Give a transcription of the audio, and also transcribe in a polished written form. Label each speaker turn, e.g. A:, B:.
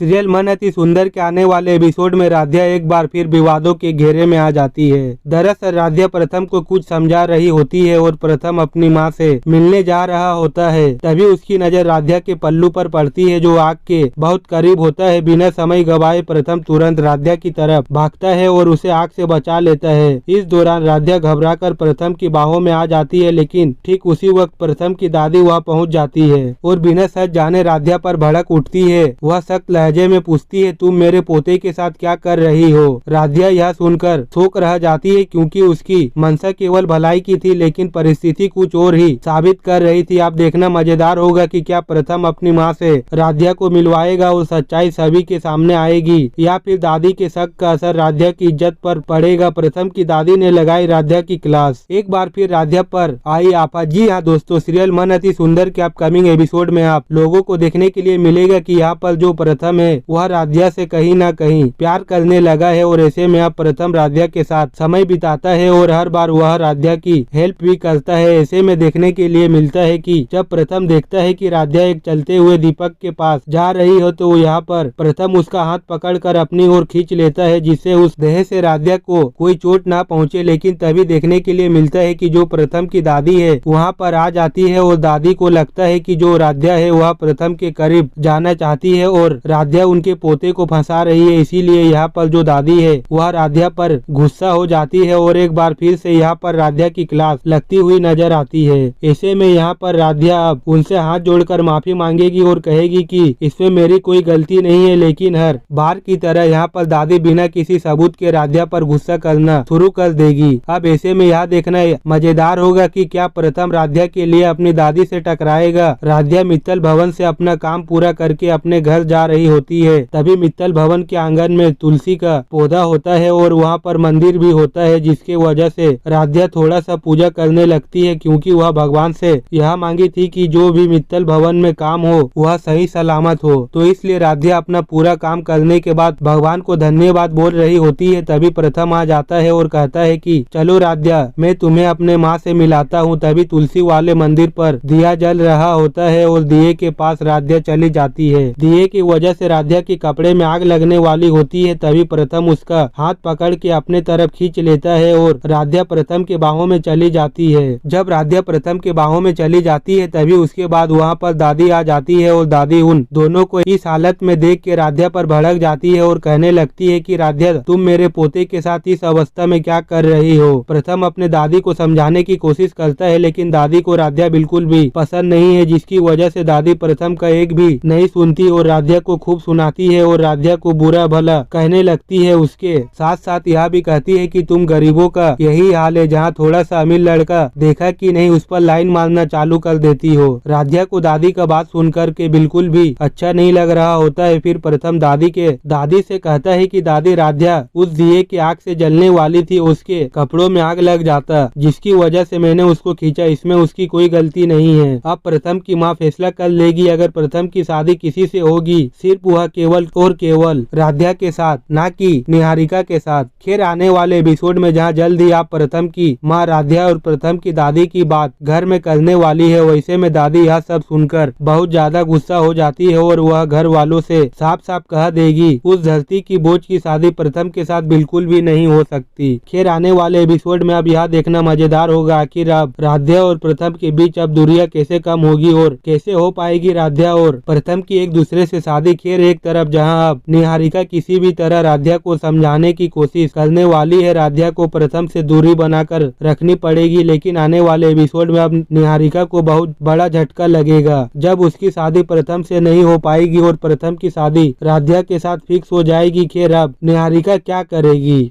A: Serial मन अति सुंदर के आने वाले एपिसोड में राध्या एक बार फिर विवादों के घेरे में आ जाती है। दरअसल राध्या प्रथम को कुछ समझा रही होती है और प्रथम अपनी माँ से मिलने जा रहा होता है। तभी उसकी नजर राध्या के पल्लू पर पड़ती है जो आग के बहुत करीब होता है। बिना समय गवाए प्रथम तुरंत राध्या की तरफ भागता है और उसे आग से बचा लेता है। इस दौरान राध्या घबराकर प्रथम की बाहों में आ जाती है, लेकिन ठीक उसी वक्त प्रथम की दादी वहां पहुंच जाती है और बिना सच जाने राध्या पर भड़क उठती है। वह सख्त लहजे में पूछती है, तुम मेरे पोते के साथ क्या कर रही हो। राध्या यह सुनकर शोक रह जाती है क्योंकि उसकी मंशा केवल भलाई की थी, लेकिन परिस्थिति कुछ और ही साबित कर रही थी। आप देखना मजेदार होगा कि क्या प्रथम अपनी माँ से राध्या को मिलवाएगा और सच्चाई सभी के सामने आएगी, या फिर दादी के शक का असर राध्या की इज्जत पर पड़ेगा। प्रथम की दादी ने लगाई राध्या की क्लास। एक बार फिर राध्या पर आई आफत। जी हाँ दोस्तों, सीरियल मन अति सुंदर के अपकमिंग एपिसोड में आप लोगों को देखने के लिए मिलेगा कि यहाँ पर जो प्रथम है वह राध्या से कहीं ना कहीं प्यार करने लगा है और ऐसे में अब प्रथम राध्या के साथ समय बिताता है और हर बार वह राध्या की हेल्प भी करता है। ऐसे में देखने के लिए मिलता है कि जब प्रथम देखता है कि राध्या एक चलते हुए दीपक के पास जा रही हो तो यहाँ पर प्रथम उसका हाथ पकड़कर अपनी ओर खींच लेता है, जिससे उस देह से राध्या को कोई चोट ना पहुँचे। लेकिन तभी देखने के लिए मिलता है कि जो प्रथम की दादी है वहाँ पर आ जाती है और दादी को लगता है कि जो राध्या है वह प्रथम के करीब जाना चाहती है और राध्या उनके पोते को फंसा रही है। इसीलिए यहाँ पर जो दादी है वह राध्या पर गुस्सा हो जाती है और एक बार फिर से यहाँ पर राध्या की क्लास लगती हुई नजर आती है। ऐसे में यहाँ पर राध्या अब उनसे हाथ जोड़कर माफी मांगेगी और कहेगी कि इसमें मेरी कोई गलती नहीं है, लेकिन हर बार की तरह यहाँ पर दादी बिना किसी सबूत के राध्या पर गुस्सा करना शुरू कर देगी। अब ऐसे में यह देखना मजेदार होगा कि क्या प्रथम राध्या के लिए अपनी दादी से टकराएगा। राध्या मित्तल भवन से अपना काम पूरा करके अपने घर जा रही होती है। तभी मित्तल भवन के आंगन में तुलसी का पौधा होता है और वहाँ पर मंदिर भी होता है, जिसके वजह से राध्या थोड़ा सा पूजा करने लगती है क्योंकि वह भगवान से यह मांगी थी कि जो भी मित्तल भवन में काम हो वह सही सलामत हो। तो इसलिए राध्या अपना पूरा काम करने के बाद भगवान को धन्यवाद बोल रही होती है। तभी प्रथम आ जाता है और कहता है कि चलो राध्या, मैं तुम्हें अपने माँ से मिलाता हूँ। तभी तुलसी वाले मंदिर पर दिया जल रहा होता है और दिए के पास राध्या चली जाती है। दिए की वजह से राध्या के कपड़े में आग लगने वाली होती है। तभी प्रथम उसका हाथ पकड़ के अपने तरफ खींच लेता है और राध्या प्रथम के बाहों में चली जाती है। जब राध्या प्रथम के बाहों में चली जाती है तभी उसके बाद वहाँ पर दादी आ जाती है और दादी उन दोनों को इस हालत में देख के राध्या पर भड़क जाती है और कहने लगती है कि राध्या, तुम मेरे पोते के साथ इस अवस्था में क्या कर रही हो। प्रथम अपने दादी को समझाने की कोशिश करता है, लेकिन दादी को राध्या बिल्कुल भी पसंद नहीं है, जिसकी वजह से दादी प्रथम का एक भी नहीं सुनती और राध्या को खूब सुनाती है और राध्या को बुरा भला कहने लगती है। उसके साथ साथ यह भी कहती है कि तुम गरीबों का यही हाल है, जहाँ थोड़ा सा अमीर लड़का देखा कि नहीं उस पर लाइन मारना चालू कर देती हो। राध्या को दादी का बात सुनकर के बिल्कुल भी अच्छा नहीं लग रहा होता है। फिर प्रथम दादी से कहता है कि दादी, राध्या उस दिए की आग से जलने वाली थी, उसके कपड़ों में आग लग जाता, जिसकी वजह से मैंने उसको खींचा, इसमें उसकी कोई गलती नहीं है। अब प्रथम की माँ फैसला कर लेगी, अगर प्रथम की शादी किसी से होगी सिर्फ वह केवल और केवल राध्या के साथ, ना कि निहारिका के साथ। खैर आने वाले एपिसोड में जहाँ जल्द ही आप प्रथम की माँ राध्या और प्रथम की दादी की बात घर में करने वाली है, वैसे में दादी यह सब सुनकर बहुत ज्यादा गुस्सा हो जाती है और वह घर वालों से साफ साफ कह देगी उस धरती की बोझ की शादी प्रथम के साथ बिल्कुल भी नहीं हो सकती। खैर आने वाले एपिसोड में अब यह देखना मजेदार होगा आखिर अब राध्या और प्रथम के बीच अब दूरियां कैसे कम होगी और कैसे हो पाएगी राध्या और प्रथम की एक दूसरे से शादी। खैर एक तरफ जहां अब निहारिका किसी भी तरह राध्या को समझाने की कोशिश करने वाली है, राध्या को प्रथम से दूरी बनाकर रखनी पड़ेगी, लेकिन आने वाले एपिसोड में अब निहारिका को बहुत बड़ा झटका लगेगा जब उसकी शादी प्रथम से नहीं हो पाएगी और प्रथम की शादी राध्या के साथ फिक्स हो जाएगी। खैर अब निहारिका क्या करेगी।